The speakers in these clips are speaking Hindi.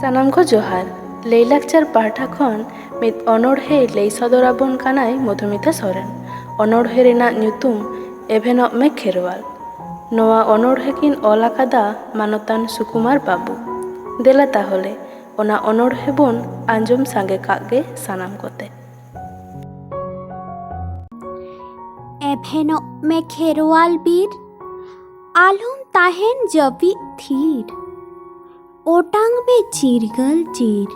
सानाम को जोहार लैलाकचार पाहटा खन मित अनोढ़े लई सदराबन कानाय मधुमिता सोरेन। अनोढ़े रेना ᱧᱩᱛᱩᱢ एभेनᱚᱜ मे खेरवाल। नोआ अनोढ़े किन ऑल आकादा मानतान सुकुमार बाबू। देला ताहले ओना अनोढ़े बोन आंजम सांगे कागे सानाम कोते। एभेनᱚᱜ मे खेरवाल बीर आलम ताहेन जबी थीर ओटांग में चिरगल चिर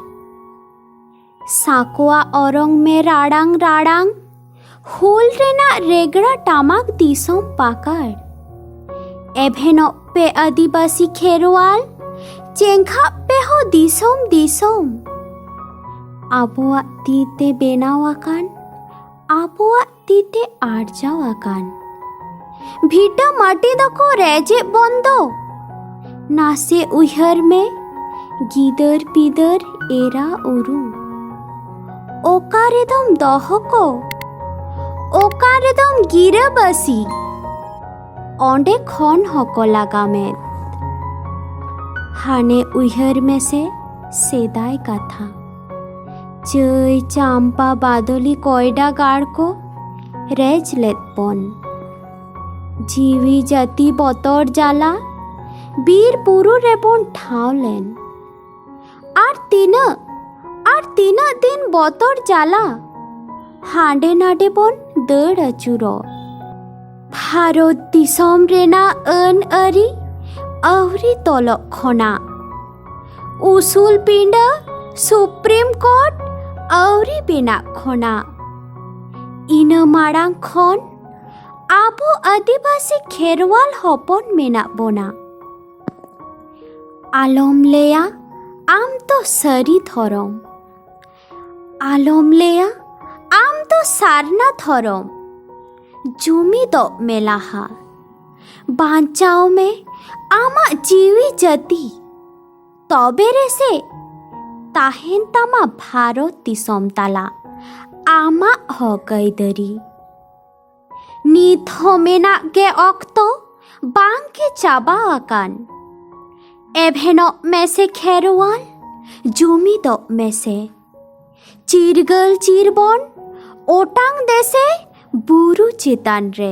साकोआ औरंग में राडांग राडांग हुल रेना रेगड़ा टामाक दिसोम पाकड़ एभेनᱚᱜ पे आदिवासी खेरवाल चेंखा पे हो दिसोम दिसोम आबुआ तीते बेनावाकान आबुआ तीते आर्जावाकान भीटा माटी दको रेजे बंदो नासे उहर में गिदर पिदर एरा उरु ओकारेदम दहको ओकारेदम गिराबासी ओंडे खन हको लागा में हाने उहर में से सेदाय कथा चय चांपा बादली कोयडा गाड़ को रेज लेत पन जीवी जाति बतर जाला बीर बुरु रेबन ठावलेन आर तीना दिन बतर जाला हांडे नाडे बन दड़ अचुरो भारत दिसोम रेना अन अरी अवरी तलक खना उसूल पिंडा सुप्रीम कोर्ट अवरी बेना खना इना माड़ांग खन आबो आदिवासी खेरवाल हपन मेना बोना आलम लेया आम तो सरी थरम आलम लेया आम तो सारना थरम जुमी दो मेलाहा बांचाओ में आमा जीवी जती तबेरे से ताहेन तामा भारत दिसोम ताला आमा हकैदरी नित होमेना के ऑक्तो बांग के चाबा आकान एभेनᱚᱜ में से खेरवाल जुमी दो में से चिरगल चिरबन ओटांग देसे बुरु चेतान रे।